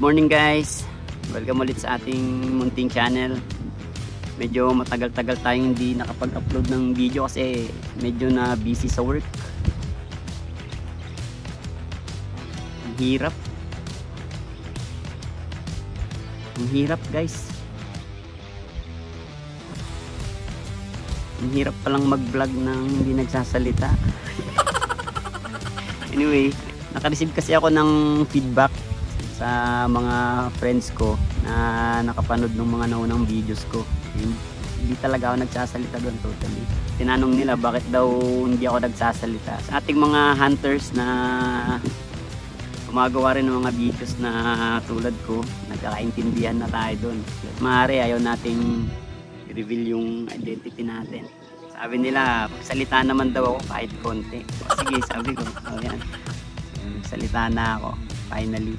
morning guys, welcome ulit sa ating munting channel. Medyo matagal-tagal tayong hindi nakapag-upload ng video kasi medyo na busy sa work. Ang hirap guys. Ang hirap palang mag-vlog nang hindi nagsasalita. Anyway, naka-receive kasi ako ng feedback sa mga friends ko na nakapanood ng mga naunang videos ko. Hindi talaga ako nagsasalita doon totally. Tinanong nila bakit daw hindi ako nagsasalita. Sa ating mga hunters na gumagawa rin ng mga videos na tulad ko, nagkakaintindihan na tayo doon. Maaari ayaw nating i-reveal yung identity natin. Sabi nila, salita naman daw ako kahit konti. Sige, sabi ko, oh yan. Salita na ako, finally.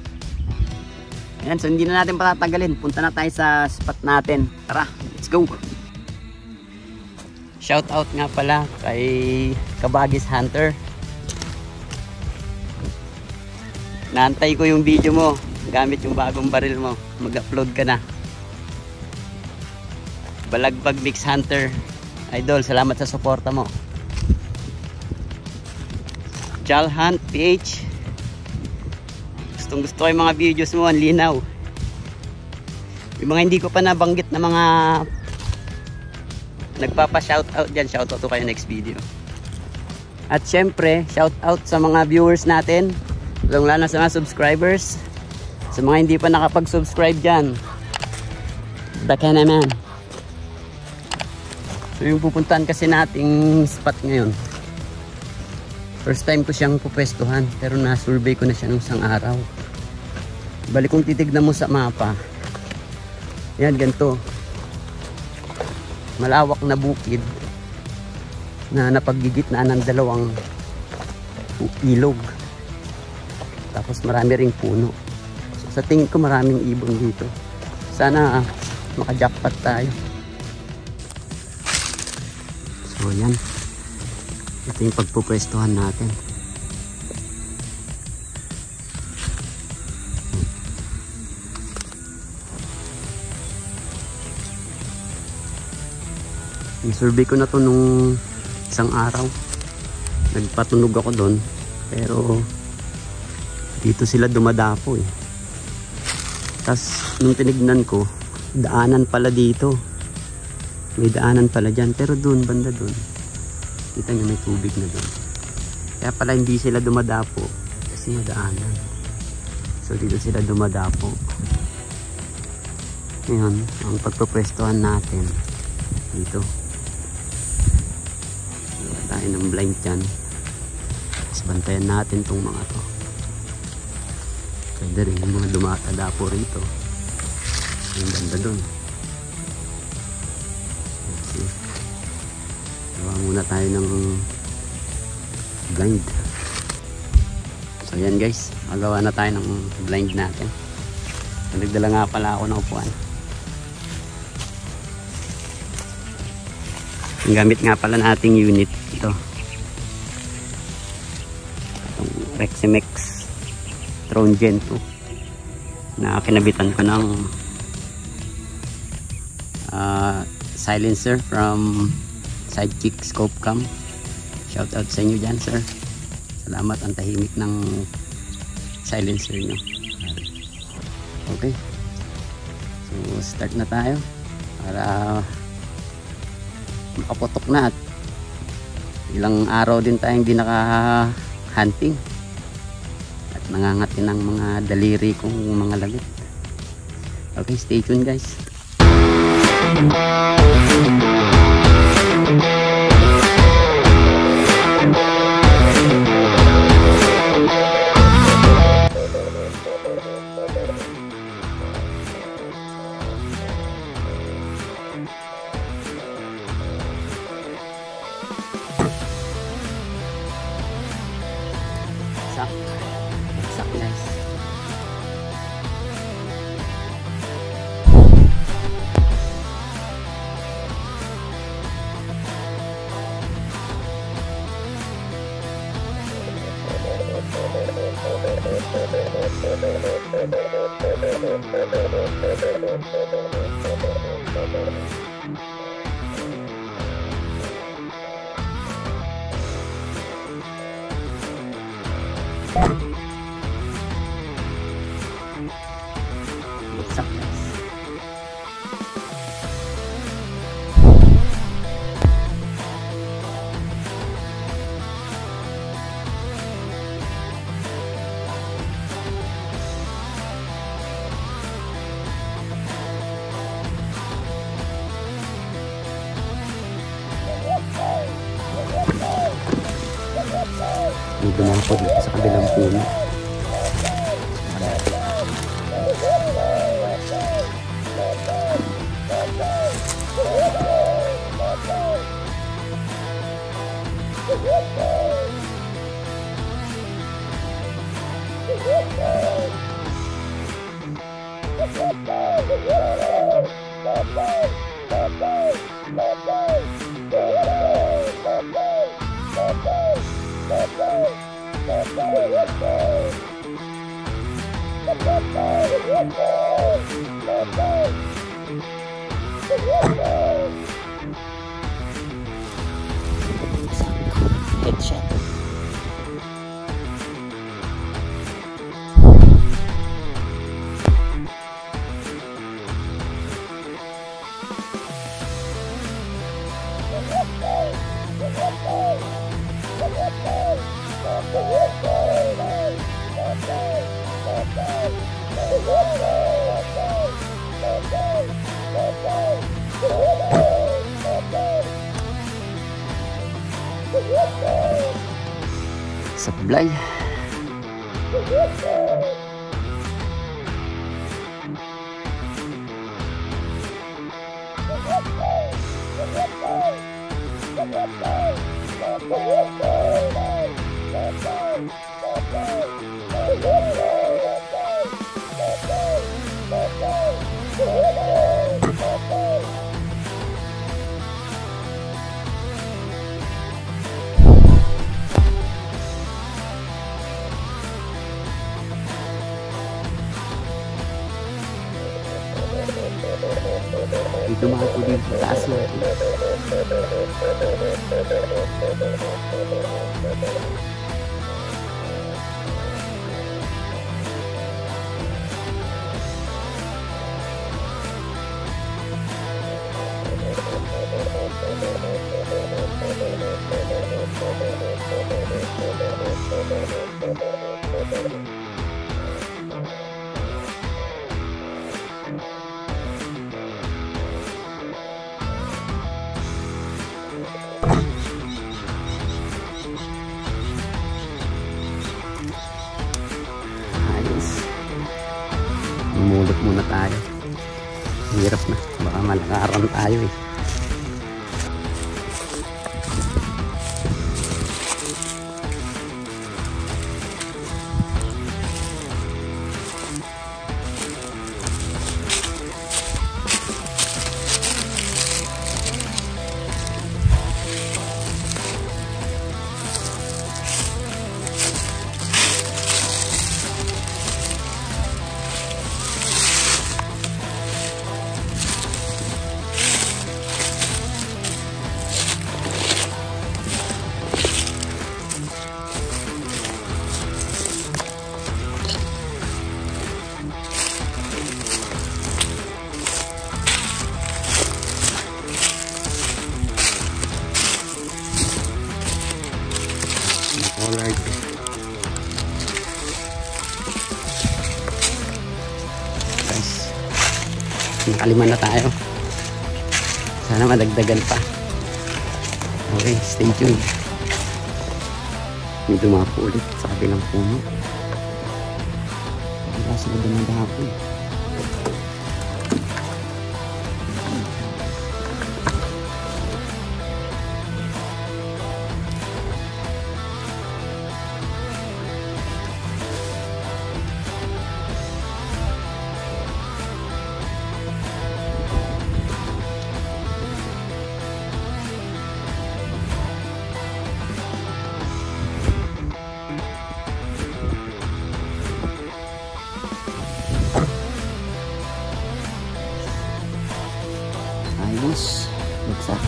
Ayan, so hindi na natin patatagalin. Punta na tayo sa spot natin. Tara, let's go! Shout out nga pala kay Kabagis Hunter. Naantay ko yung video mo gamit yung bagong baril mo. Mag-upload ka na. Balagbag Mix Hunter. Idol, salamat sa suporta mo. Jal Hunt PH. Gusto ko yung mga videos mo, ang linaw. Yung mga hindi ko pa nabanggit na mga nagpapa-shoutout dyan, shoutout ko kayo next video. At syempre, shoutout sa mga viewers natin, lalo na sa mga subscribers. Sa mga hindi pa nakapag-subscribe dyan, baka naman. So yung pupuntahan kasi nating spot ngayon, first time ko siyang pupwestuhan, pero na-survey ko na siya nung isang araw. Balik kung titignan mo sa mapa, yan ganito, malawak na bukid na napaggigitnaan ng dalawang ilog, tapos marami ring puno. So, sa tingin ko maraming ibon dito. Sana maka-jackpot tayo. So yan, ito yung pagpupwestuhan natin. I-survey ko na to nung isang araw. Nagpatunog ako doon, pero dito sila dumadapo eh. Tapos nung tinignan ko, daanan pala dito. May daanan pala dyan, pero doon, banda doon, kita nyo may tubig na doon. Kaya pala hindi sila dumadapo kasi madaanan. So dito sila dumadapo. Ngayon, ang pagpupwestuhan natin dito, gawa tayo ng blind dyan. Tapos bantayan natin tong mga to. Pwede rin yung mga dumatadapo rito. Yung banda doon. Gawa muna tayo ng blind. So yan guys, magawa na tayo ng blind natin. Nagdala nga pala ako ng upuan. Ang gamit nga pala nating unit ito, itong Reximex Throne Gen 2 na kinabitan ko ng silencer from Sidekick Scope Cam. Shout out sa inyo dyan sir, salamat, ang tahimik ng silencer nyo. Okay, so start na tayo para makapotok na. At ilang araw din tayong hindi naka-hunting at nangangati ng mga daliri kong mga lagot. Okay, stay tuned guys. Saksak guys. May dumapo dito sa kabilang puno. Headshot. Sablay. Dumapo din sa taas natin. Mulot muna tayo. Hirap na. Baka malakaran tayo eh. Alright. Guys, nakalima na tayo. Sana madagdagan pa. Okay, stay tuned. May dumapo ulit sa kabilang puno. Wala sila dumadapo eh. Ayos. Bagsak.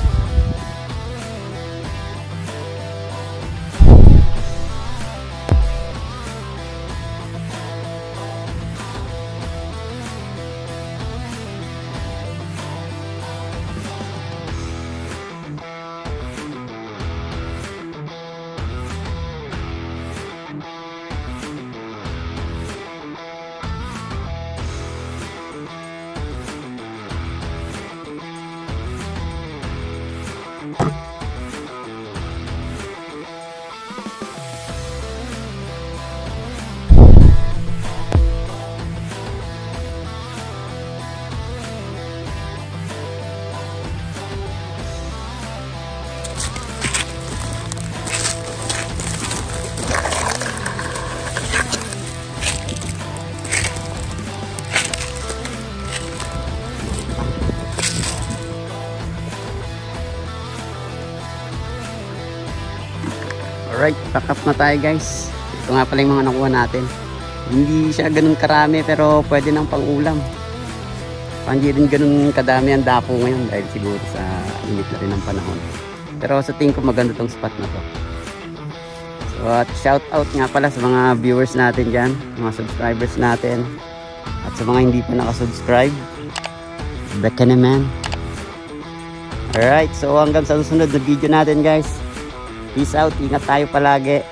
Alright, pack up na tayo guys. Ito nga pala yung mga nakuha natin. Hindi siya ganun karami pero pwede nang pang-ulam. Hindi rin ganun kadami ang dapo ngayon dahil siguro sa init na rin ng panahon. Pero sa tingin ko maganda tong spot na to. So at shout out nga pala sa mga viewers natin dyan, mga subscribers natin. At sa mga hindi pa nakasubscribe, back naman. Alright, so hanggang sa susunod na video natin guys. Peace out, ingat tayo palagi.